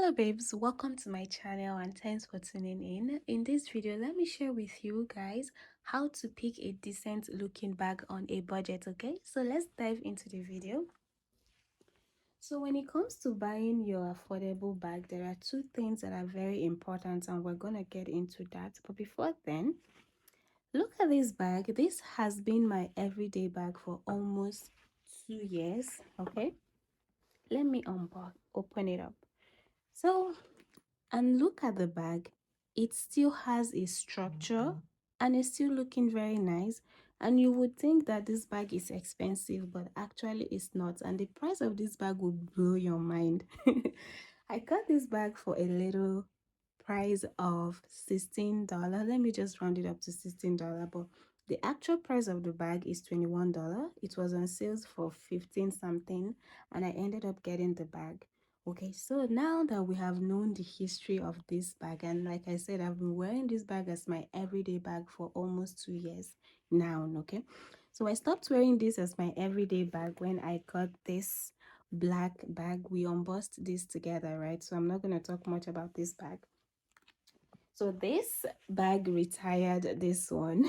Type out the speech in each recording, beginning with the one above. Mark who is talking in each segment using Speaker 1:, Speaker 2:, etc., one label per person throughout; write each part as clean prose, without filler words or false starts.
Speaker 1: Hello babes, welcome to my channel and thanks for tuning in. In this video, let me share with you guys how to pick a decent looking bag on a budget, okay? So let's dive into the video. So when it comes to buying your affordable bag, there are two things that are very important and we're gonna get into that. But before then, look at this bag. This has been my everyday bag for almost 2 years, okay? Let me open it up. So, and look at the bag. It still has a structure and it's still looking very nice. And you would think that this bag is expensive, but actually it's not. And the price of this bag will blow your mind. I got this bag for a little price of $16. Let me just round it up to $16. But the actual price of the bag is $21. It was on sales for 15 something, and I ended up getting the bag. Okay, so now that we have known the history of this bag, and like I said, I've been wearing this bag as my everyday bag for almost 2 years now. Okay, so I stopped wearing this as my everyday bag when I got this black bag. We unboxed this together, right? So I'm not going to talk much about this bag. So this bag retired this one.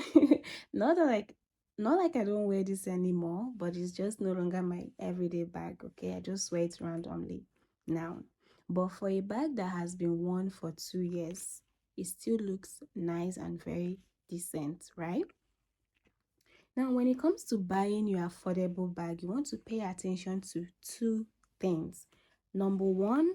Speaker 1: not that like not like I don't wear this anymore, but it's just no longer my everyday bag. Okay, I just wear it randomly now. But for a bag that has been worn for 2 years, it still looks nice and very decent, right? Now, when it comes to buying your affordable bag, you want to pay attention to two things. Number one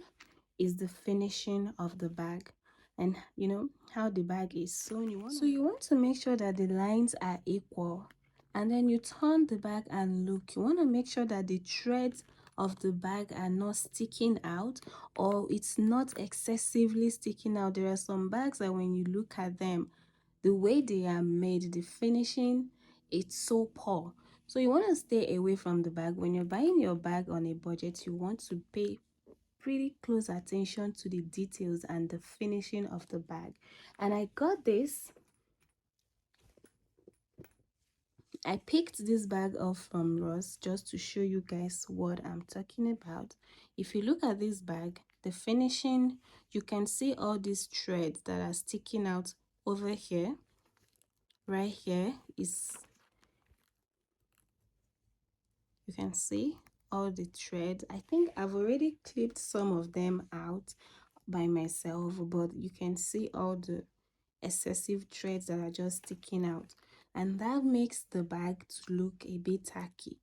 Speaker 1: is the finishing of the bag, and you know how the bag is sewn. You want to make sure that the lines are equal, and then you turn the bag and look. You want to make sure that the threads of the bag are not sticking out, or it's not excessively sticking out. There are some bags that when you look at them, the way they are made, the finishing, it's so poor. So you want to stay away from the bag. When you're buying your bag on a budget, you want to pay pretty close attention to the details and the finishing of the bag. And I got this. I picked this bag up from Ross just to show you guys what I'm talking about. If you look at this bag, the finishing, you can see all these threads that are sticking out over here. Right here is, you can see all the threads. I think I've already clipped some of them out by myself, but you can see all the excessive threads that are just sticking out, and that makes the bag to look a bit tacky.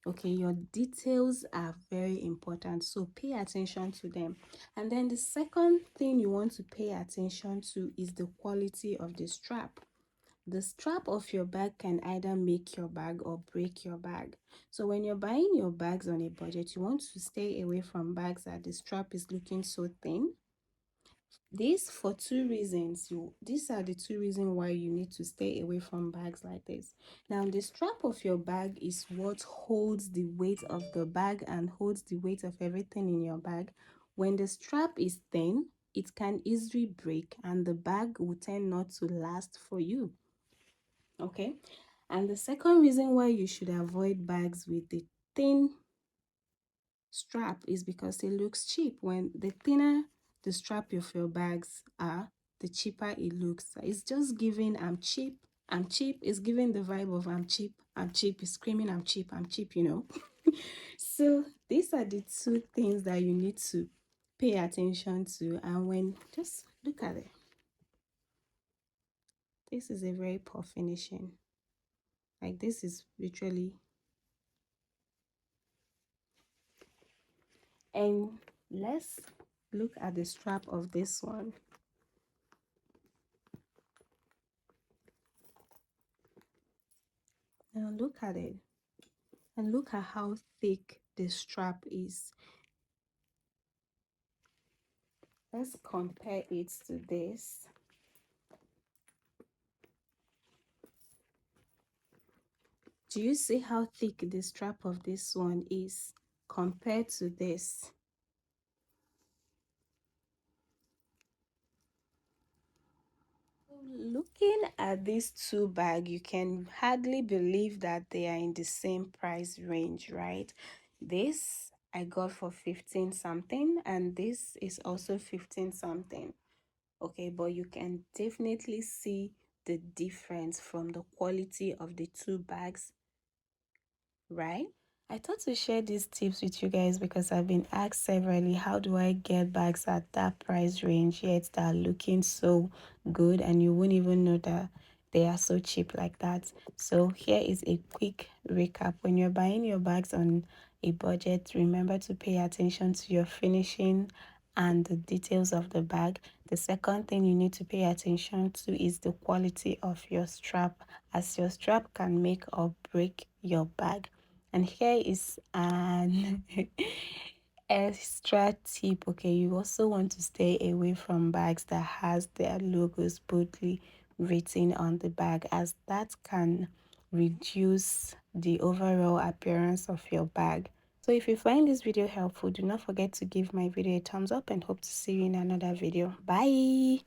Speaker 1: Okay, your details are very important, so pay attention to them. And then the second thing you want to pay attention to is the quality of the strap. The strap of your bag can either make your bag or break your bag. So when you're buying your bags on a budget, you want to stay away from bags that the strap is looking so thin. This for two reasons. These are the two reasons why you need to stay away from bags like this. Now, the strap of your bag is what holds the weight of the bag and holds the weight of everything in your bag. When the strap is thin, it can easily break and the bag will tend not to last for you. Okay, and the second reason why you should avoid bags with the thin strap is because it looks cheap. When the thinner the strap of your bags are, the cheaper it looks. It's just giving I'm cheap, I'm cheap. It's giving the vibe of I'm cheap, I'm cheap. It's screaming I'm cheap, I'm cheap, you know. So these are the two things that you need to pay attention to. And when, just look at it, this is a very poor finishing. Like, this is literally. And let's look at the strap of this one. Now look at it, and look at how thick the strap is. Let's compare it to this. Do you see how thick the strap of this one is compared to this? Looking at these two bags, you can hardly believe that they are in the same price range, right? This I got for 15 something, and this is also 15 something. Okay, but you can definitely see the difference from the quality of the two bags, right? I thought to share these tips with you guys because I've been asked severally, how do I get bags at that price range yet that are looking so good and you won't even know that they are so cheap like that. So here is a quick recap. When you're buying your bags on a budget, remember to pay attention to your finishing and the details of the bag. The second thing you need to pay attention to is the quality of your strap, as your strap can make or break your bag. And here is an extra tip. Okay, you also want to stay away from bags that has their logos boldly written on the bag, as that can reduce the overall appearance of your bag. So if you find this video helpful, do not forget to give my video a thumbs up and hope to see you in another video. Bye.